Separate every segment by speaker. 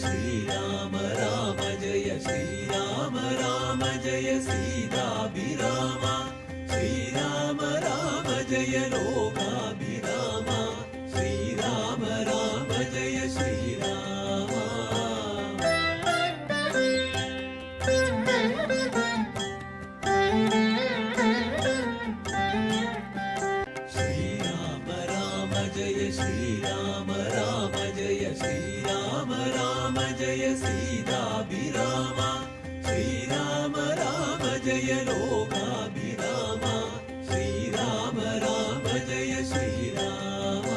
Speaker 1: ശ്രീരാമ രാമ ജയ ശ്രീരാമ രാമ ജയ സീതാഭിരാമ ശ്രീരാമ രാമ ജയ ലോകാഭിരാമ ശ്രീരാമ രാമ ജയ ശ്രീരാമ ശ്രീരാമ രാമ ജയ ശ്രീരാമ രാമ ജയ ശ്രീരാമ രാമ ജയ സീതാഭിരാമ ശ്രീരാമ രാമ ജയ ലോകാഭിരാമ ശ്രീരാമ രാമ ജയ ശ്രീരാമ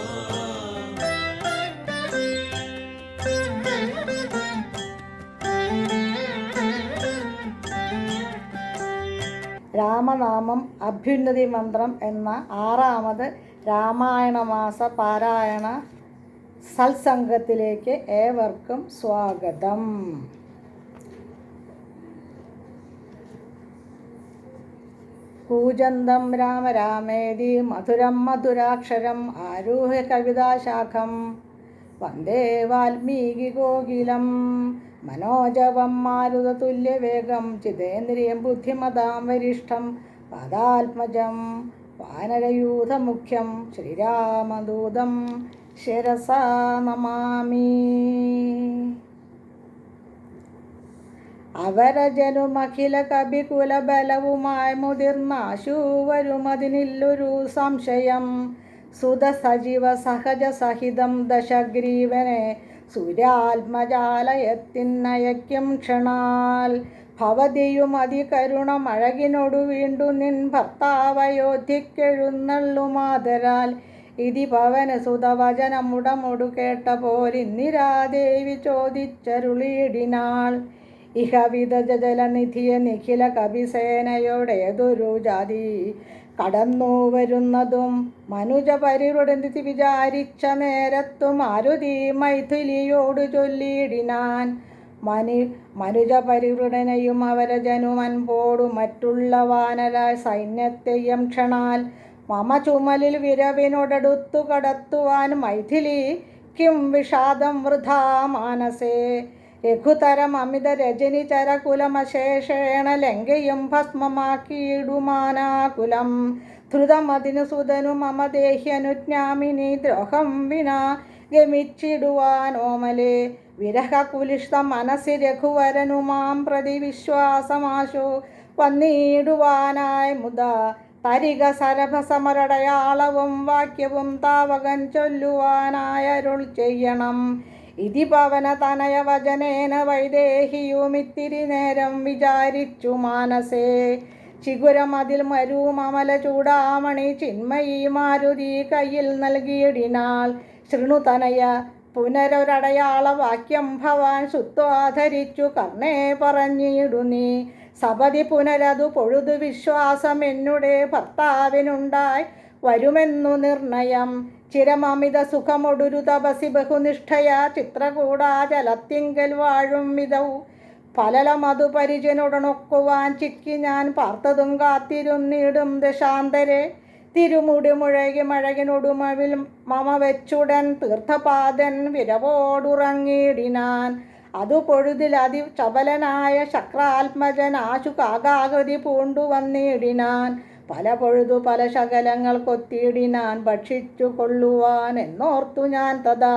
Speaker 2: രാമനാമം അഭ്യുന്നതി മന്ത്രം എന്ന 6ാമത് രാമായണ മാസ പാരായണ സത്സംഗത്തിലേക്ക് ഏവർക്കും സ്വാഗതം. കൂജന്തം രാമ രാമേതി മധുരം മധുരാക്ഷരം ആരൂഹ്യ കവിതാശാഖം വന്ദേ വാൽമീകി കോകിലം മനോജവം മാരുതതുല്യവേഗം ചിതേന്ദ്രിയം ബുദ്ധിമതാം വരിഷ്ഠം പാദാത്മജം വാനരയൂഥമുഖ്യം ശ്രീരാമദൂതം ശിരസാ നമാമി. അവരജനുമഖില കവികുലബലവുമായി മുതിർന്നാശൂവരുമതിനില്ലൊരു സംശയം. സുത സജീവ സഹജ സഹിതം ദശഗ്രീവനെ സൂര്യാത്മജാലയത്തിനയക്കും ക്ഷണാൽ. ഭവതിയും അതികരുണമഴകിനോടു വീണ്ടു നിൻ ഭർത്താവയോധ്യക്കെഴുന്നള്ളുമാതരാൽ. ഇതി പവന സുതവചനമുടമൊടു കേട്ട പോലിന്നിരാദേവി ചോദിച്ചരുളിയിടിനാൾ. ഇഹ വിദജ ജലനിധിയ നിഖില കവിസേനയോടേതൊരു ജാതി കടന്നു വരുന്നതും മനുജ പരിവൃടനിധി വിചാരിച്ച നേരത്തു മാരുതി മൈഥിലിയോടു ചൊല്ലിയിടിനാൻ. മനുജ പരിവൃടനെയും അവരജനുമൻപോടു മറ്റുള്ള വാനര സൈന്യത്തെയും ക്ഷണാൽ മമ ചുമലിൽ വിരവിനോടടുത്തു കടത്തുവാൻ മൈഥിലി കിം വിഷാദം വൃഥാ മാനസേ. രഘുതരം അമിത രജനി ചരകുലമശേഷേണ ലങ്കയും ഭസ്മമാക്കിയിടുമാനാകുലം. ധൃതമതിനു സുതനു മമ ദേഹ്യനുജ്ഞാമിനി ദ്രോഹം വിനാ ഗമിച്ചിടുവാനോമലേ. വിരഹകുലിഷ്ട മനസ്സി രഘുവരനുമാം പ്രതി വിശ്വാസമാശു വന്നിടുവാനായി മുതാ. തരിക സരഭസമരടയാളവും വാക്യവും താവകൻ ചൊല്ലുവാനായരുൾ ചെയ്യണം. ഇതി പവന തനയ വചനേന വൈദേഹിയുമിത്തിരി നേരം വിചാരിച്ചു മാനസേ. ചിഗുരമതിൽ മരുമമല ചൂടാമണി ചിന്മയി മാരുതി കയ്യിൽ നൽകിയിടിനാൾ. ശൃണുതനയ പുനരൊരടയാള വാക്യം ഭവാൻ ശുത്വാധരിച്ചു കർണേ പറഞ്ഞിടുന്നീ. സപതി പുനരതു പൊഴുതു വിശ്വാസം എന്നുടെ ഭർത്താവിനുണ്ടായി വരുമെന്നു നിർണയം. ചിരമമിത സുഖമൊടുരു തപസി ബഹുനിഷ്ഠയ ചിത്രകൂടാചലത്തിങ്കൽ വാഴും വിധൗ. ഫലമതു പരിചനുടനൊക്കുവാൻ ചിക്കി ഞാൻ പാർത്തതും കാത്തിരുന്നിടും ദശാന്തരെ. തിരുമുടി മുഴകി മഴകിനൊടുമവിൽ മമ വെച്ചുടൻ തീർത്ഥപാദൻ വിരവോടുറങ്ങിയിടിനാൻ. അതു പൊഴുതിൽ അതിചപലനായ ശക്രാത്മജൻ ആശു കാകാകൃതി പൂണ്ടുവന്നിടിനാൻ. പല പൊഴുതു പല ശകലങ്ങൾ കൊത്തിയിടിനാൻ ഭക്ഷിച്ചു കൊള്ളുവാൻ എന്നോർത്തു ഞാൻ തഥാ.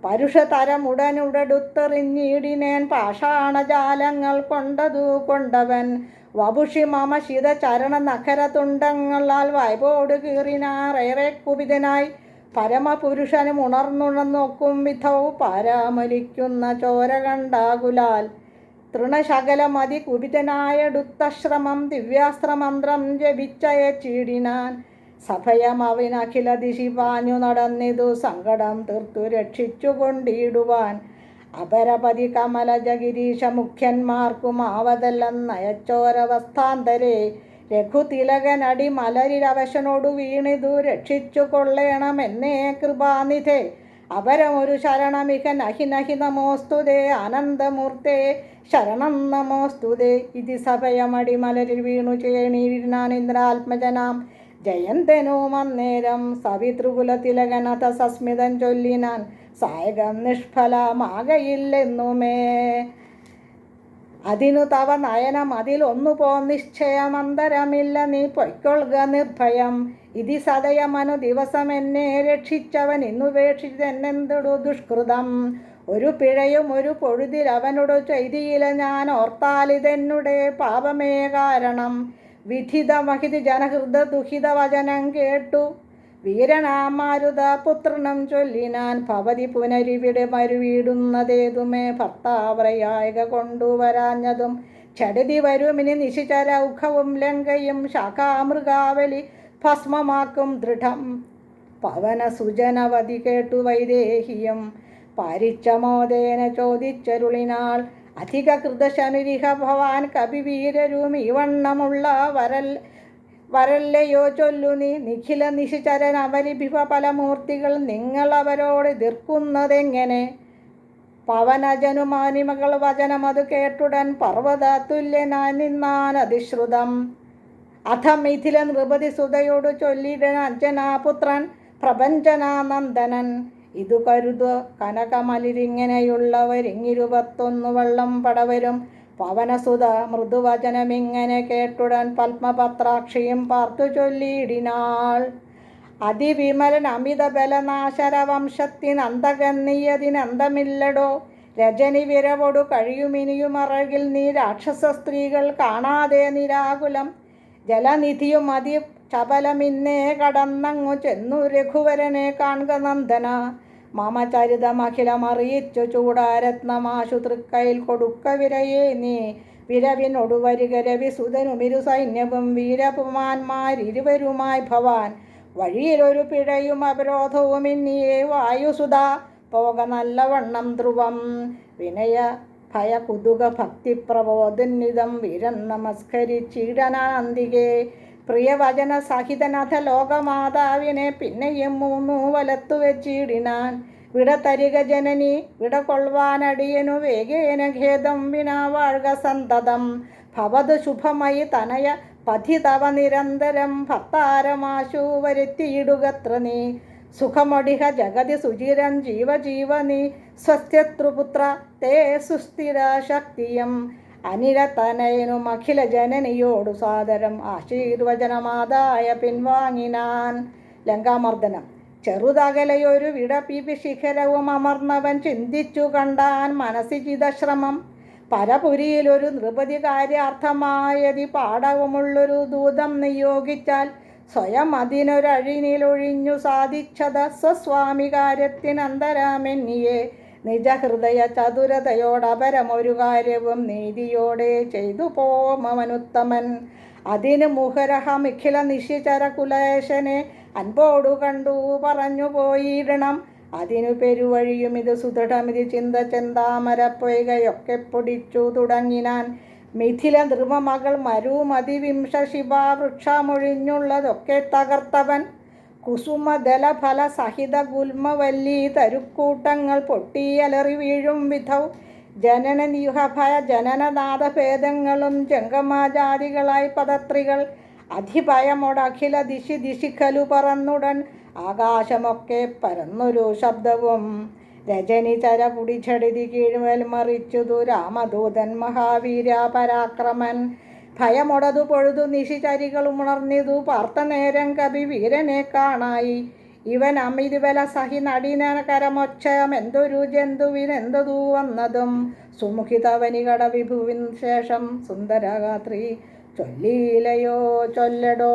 Speaker 2: പരുഷതരമുടനുടടുത്തെറിഞ്ഞിടിനേൻ പാഷാണജാലങ്ങൾ കൊണ്ടതു കൊണ്ടവൻ. വപുഷി മമ ശിത ചരണ നഖര തുണ്ടങ്ങളാൽ വായ്പോട് കീറിനാറേറെ കുപിതനായി. പരമപുരുഷനും ഉണർന്നുണർന്നോക്കും വിധൗ പാരാമലിക്കുന്ന ചോര കണ്ടാകുലാൽ. തൃണശകലമതി കുപിതനായടുത്തശ്രമം ദിവ്യാസ്ത്രമന്ത്രം ജപിച്ചയച്ചിടിനാൻ. സഭയമവിനഖില ദിശി പാഞ്ഞു നടന്നിതു സങ്കടം തീർത്തു രക്ഷിച്ചു കൊണ്ടിടുവാൻ. അപരപതി കമലജഗിരീശ മുഖ്യന്മാർക്കും ആവതല്ലെന്നയച്ചോരവസ്ഥാന്തരെ. രഘുതിലകനടി മലരിരവശനോടു വീണിതു രക്ഷിച്ചു കൊള്ളേണമെന്നേ കൃപാനിധേ. അപരമൊരു ശരണമിക നഹി നഹി നമോസ്തുതേ ആനന്ദമൂർത്തേ ശരണം നമോസ്തുതേ. ഇതി സഭയമടിമലരിൽ വീണു ചേണീരിനാൻ ഇന്ദ്രാത്മജനാം ജയന്തനുമന്നേരം. സവിതൃകുലതിലകനഥ സസ്മിതം ചൊല്ലിനാൻ സായകം നിഷ്ഫലമാകയില്ലെന്നുമേ. അതിനു തവ നയനം അതിലൊന്നു പോ നിശ്ചയമന്തരമില്ല, നീ പൊയ്ക്കൊള്ളുക നിർഭയം. ഇതി സദയമനു ദിവസം എന്നെ രക്ഷിച്ചവൻ ഇന്നുപേക്ഷിച്ചെന്നെന്തൊടു ദുഷ്കൃതം. ഒരു പിഴയും ഒരു പൊഴുതിൽ അവനോട് ചെയ്തിയില്ല ഞാൻ, ഓർത്താലിതെന്നുടെ പാപമേ കാരണം. വിധിതമഹിതി ജനഹൃദ ദുഹിത വചനം കേട്ടു വീരനാം മാരുത പുത്രനും ചൊല്ലിനാൻ, ഭവതി പുനരിവിടെ മരുവീടുന്നതേതുമേ ഭർത്താവ്രയായക കൊണ്ടുവരാഞ്ഞതും. ചടിതി വരുമിനി നിശിചരൗഖവും ലങ്കയും ശാഖാമൃഗാവലി ഭസ്മമാക്കും ദൃഢം. പവന സുജനവതി കേട്ടു വൈദേഹിയും പാരിച്ചമോദേന ചോദിച്ചരുളിനാൾ, അധിക കൃതശനുരിഹ ഭവാൻ കവിവീരരും ഈ വണ്ണമുള്ള വരല്ലയോ ചൊല്ലു നീ. നിഖില നിശിചരൻ അവരിഭിവ പലമൂർത്തികൾ, നിങ്ങൾ അവരോട് എതിർക്കുന്നതെങ്ങനെ. പവനജനുമാനിമകൾ വചനമതു കേട്ടുടൻ പർവ്വത തുല്യനായി നിന്നാൻ അതിശ്രുതം. അഥ മിഥില നൃപതി സുതയോട് ചൊല്ലിടൻ അഞ്ജനാപുത്രൻ പ്രപഞ്ചനാനന്ദനൻ, ഇതു കരുതു കനകമലിരിങ്ങനെയുള്ളവരിങ്ങിരുപത്തൊന്നു വള്ളം പടവരും. പവനസുത മൃദുവചനമിങ്ങനെ കേട്ടുടൻ പത്മപത്രാക്ഷിയും പാർത്തു ചൊല്ലിയിടിനാൾ, അതിവിമലൻ അമിത ബലനാശരവംശത്തിനന്തകന്നീയതിനന്തമില്ലടോ. രജനി വിരവൊടു കഴിയുമിനിയുമറകിൽ നീ രാക്ഷസ സ്ത്രീകൾ കാണാതെ നിരാകുലം. ജലനിധിയും അതി ചപലമിന്നേ കടന്നങ്ങു ചെന്നു രഘുവരനെ കാൺക നന്ദന. മമ ചരിതമഖിലമറിയിച്ചു ചൂടാരത്നമാശു തൃക്കയിൽ കൊടുക്ക വിരയേ നീ. വിരവിനൊടു വരിക രവിസുതനുമിരു സൈന്യവും വീരപുമാന്മാരിരുവരുമായി ഭവാൻ. വഴിയിലൊരു പിഴയും അപരോധവും ഇന്നിയേ വായുസുത പോക നല്ലവണ്ണം ധ്രുവം. വിനയ ഭയ കുതുക ഭക്തി പ്രബോധനിതം വീരൻ നമസ്കരിച്ചിടനാന്തികെ. പ്രിയവചന സഹിതനഥ ലോകമാതാവിനെ പിന്നെയും മൂന്നു വലത്തു വെച്ചിടിനാൻ. വിട തരിക ജനനി വിട കൊള്ളുവാനടിയനു വേഗേന ഖേദം വിനാ വാഴ്ക സന്തതം. ഭവതു ശുഭമയി തനയ പഥിതവ നിരന്തരം ഭർത്താരമാശു വരുത്തിയിടുകത്ര നീ. സുഖമൊടിഹ ജഗതി സുചിരം ജീവജീവനി സ്വസ്ത്യതൃപുത്ര തേ സുസ്ഥിര ശക്തിയം. അനിരതനയനും അഖില ജനനിയോടു സാദരം ആശീർവചനമാതായ പിൻവാങ്ങിനാൻ. ലങ്കാമർദ്ദനം. ചെറുതകലയൊരു വിടപിപി ശിഖരവും അമർന്നവൻ ചിന്തിച്ചു കണ്ടാൻ മനസ്സി ചിതശ്രമം. പരപുരിയിലൊരു നൃപതി കാര്യാർത്ഥമായതി പാടവുമുള്ളൊരു ദൂതം നിയോഗിച്ചാൽ സ്വയം അതിനൊരഴിനിലൊഴിഞ്ഞു സാധിച്ചത സ്വസ്വാമി കാര്യത്തിനന്തരാമെന്നിയെ. നിജഹൃദയ ചതുരതയോടപരമൊരു കാര്യവും നീതിയോടെ ചെയ്തു പോമനുത്തമൻ. അതിന് മുഹരഹമിഖില നിശിചര കുലേശനെ അൻപോടു കണ്ടു പറഞ്ഞു പോയിടണം. അതിനു പെരുവഴിയും ഇത് സുദൃഢമിതി ചിന്ത ചെന്താമരപ്പൊയ്കയൊക്കെ പൊടിച്ചു തുടങ്ങിനാൻ. മിഥില നൃപമകൾ മരുമതിവിംശ ശിവാവൃക്ഷമൊഴിഞ്ഞുള്ളതൊക്കെ തകർത്തവൻ. കുസുമദലഫല സഹിത ഗുൽമവല്ലി തരുക്കൂട്ടങ്ങൾ പൊട്ടിയലറി വീഴും വിധൗ. ജനനനിയുഹഭയ ജനനനാദഭേദങ്ങളും ജംഗമാജാതികളായി പദത്രികൾ. അധിഭയമൊടഖില ദിശി ദിശിഖലു പറന്നുടൻ ആകാശമൊക്കെ പരന്നൊരു ശബ്ദവും. രജനി ചരപുടി ഛടിതി കീഴ്മേൽ മറിച്ചുതു രാമദൂതൻ മഹാവീര പരാക്രമൻ. ഭയമൊടതു പൊഴുതു നിശിചരികളും ഉണർന്നിതു പാർത്തനേരം കവി വീരനെ കാണായി. ഇവൻ അമിതിബല സഹി നടീനകരമൊച്ചയമെന്തൊരു ജന്തുവിനെന്തതു വന്നതും. സുമുഖിതവനികട വിഭുവിൻ ശേഷം സുന്ദരഗാത്രി ചൊല്ലീലയോ ചൊല്ലടോ.